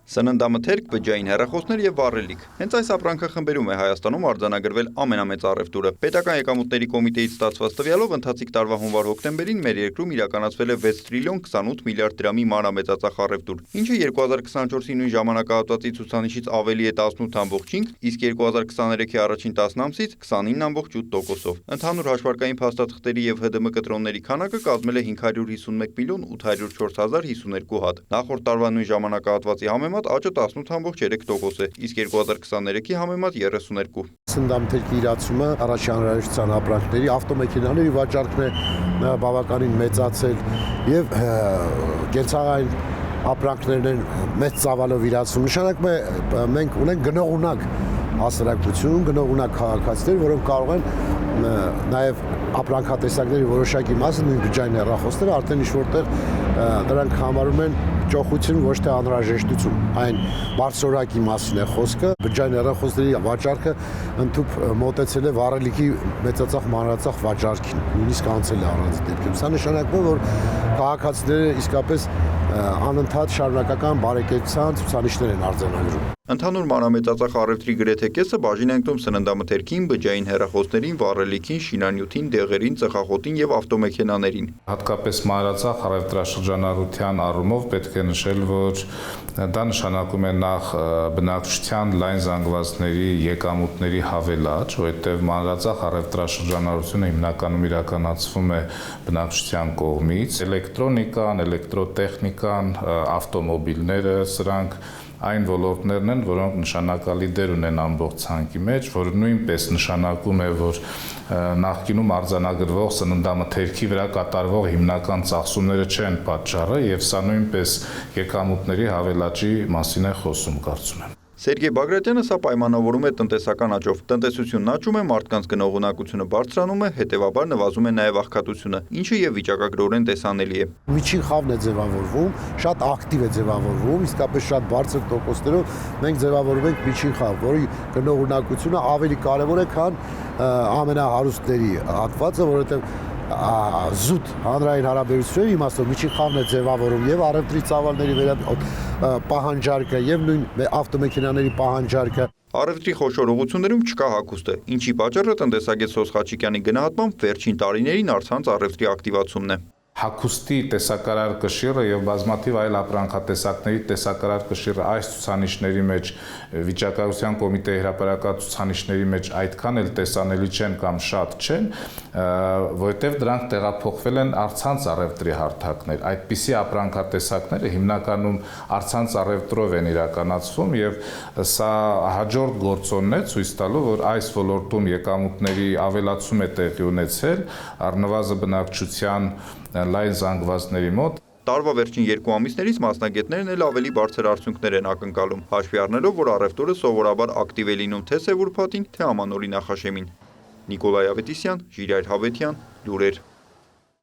Սննդամթերք, բջջային հեռախոսներ եւ վառելիք։ Հենց այս ապրանքախմբերում է Հայաստանում արձանագրվել ամենամեծ առևտուրը։ Պետական եկամուտների կոմիտեից ստացված տվյալով ընթացիկ տարվա հունվար-հոկտեմբերին մեր երկրում իրականացվել է 6 տրիլիոն 28 միլիարդ դրամի մանրամեծածախ առևտուր, ինչը 2024-ի նույն ժամանակահատվածի ցուցանիշից ավելի է 18.5, իսկ 2023-ի առաջին 10 ամսից 29.8%-ով։ Ընդհանուր հաշվարկային փաստաթղթերի եւ ՀԴՄ կտրոնների քանակը կազմել է 551 միլիոն 804 հազար 52 հատ։ Նախորդ տարվա նույն ժամանակահատվածի համեմատ աճը 18.3% է, իսկ 2023-ի համեմատ 32։ Սննդամթերքի իրացումը առաջին անհրաժեշտության ապրանքների, ավտոմեքենաների վաճառքն է բավականին մեծացել եւ կենցաղային ապրանքներն են մեծ ծավալով իրացում։ Նշանակում է մենք ունենք գնողունակ հասարակություն, գնողունակ քաղաքացիներ, որոնք կարող են նաեւ ապրանքատեսակների որոշակի մասը նույն բջջային հեռախոսները արդեն ինչ որտեղ դրանք համարում են ճոխություն, ոչ թե անհրաժեշտություն։ Այն բարձրորակի մասին է խոսքը։ Բջջային հեռախոսների վաճառքը ընդհանուր մոտեցել է վառելիքի մեծածախ մանրածախ վաճառքին, նույնիսկ անցել է առանց դեպքում։ Սա նշանակում է, որ քաղաքացիները իսկապես անընդհատ շարունակական բարեկեցության ցուցանիշներ են արձանագրում։ Ընդհանուր մանրամեծածախ առևտրի գրեթե կեսը բաժին է ընկնում սննդամթերքին, բջջային հեռախոսներին, վառելիքին, շինանյութին, դեղերին, ծխախոտին եւ ավտոմեքենաներին։ Հատկապես մանրածախ առևտրաշրջանառության առումով պետք է նշել, որ դա նշանակում է նախ բնակչության լայն զանգվածների եկամուտների հավելաճ, որովհետև մանրածախ առևտրաշրջանառությունը հիմնականում իրականացվում է բնակչության կողմից, էլեկտրոնիկան, էլեկտրոտեխնիկան, ավտոմոբիլները, սրանք այն ոլորտներն են, որոնք նշանակալի դեր ունեն ամբողջ ցանկի մեջ, որը նույնպես նշանակում է, որ նախկինում արձանագրվող սննդամթերքի վրա կատարվող հիմնական ծախսումները չեն պատճառը եւ սա նույնպես եկամուտների հավելաճի մասին է խոսում, կարծում եմ։ Սերգեյ Բագրատյանը սա պայմանավորում է տնտեսական աճով։ Տնտեսությունն աճում է, մարդկանց գնողունակությունը բարձրանում է, հետևաբար նվազում է նաև աղքատությունը, ինչը եւ վիճակագրորեն տեսանելի է։ Միջին խավն է ձևավորվում, շատ ակտիվ է ձևավորվում, իսկապես շատ բարձր տոկոսներով մենք ձևավորում ենք միջին խավ, որի գնողունակությունը ավելի կարևոր է, քան ամենահարուստների հատվածը, որովհետեւ զուտ հանրային հարաբերությունների իմաստով միջին խավն է ձևավորում եւ առևտրի ծավալների պահանջարկը եւ նույն ավտոմեքենաների պահանջարկը։ Առևտրի խոշոր ուղղություններում չկա հագուստը, ինչի պատճառը տնտեսագետ Սոս Խաչիկյանի գնահատմամբ վերջին տարիներին առցանց առևտրի ակտիվացումն է։ Հագուստի տեսակարար կշիռը եւ բազմաթիվ այլ ապրանքատեսակների տեսակարար կշիռը այս ցուցանիշների մեջ վիճակագրության կոմիտեի հրապարակած ցուցանիշների մեջ այդքան էլ տեսանելի չեն կամ շատ չեն, որովհետեւ դրանք տեղափոխվել են առցանց առևտրի հարթակներ։ Այդպիսի ապրանքատեսակները հիմնականում առցանց առևտրով են իրականացվում եւ սա հաջորդ գործոնն է ցույց տալու, որ այս ոլորտում եկամուտների ավելացում է տեղի ունեցել, առնվազն բնակչության լայն զանգվածների մոտ։ Տարվա վերջին 2 ամիսներից մասնագետներն էլ ավելի բարձր արդյունքներ են ակնկալում, հաշվի առնելով, որ առևտուրը սովորաբար ակտիվ է լինում թե սևուր փաթին, թե ամանորի նախաշեմին։ Նիկոլայ Ավետիսյան, Ժիրայր Հավետյան, լուրեր։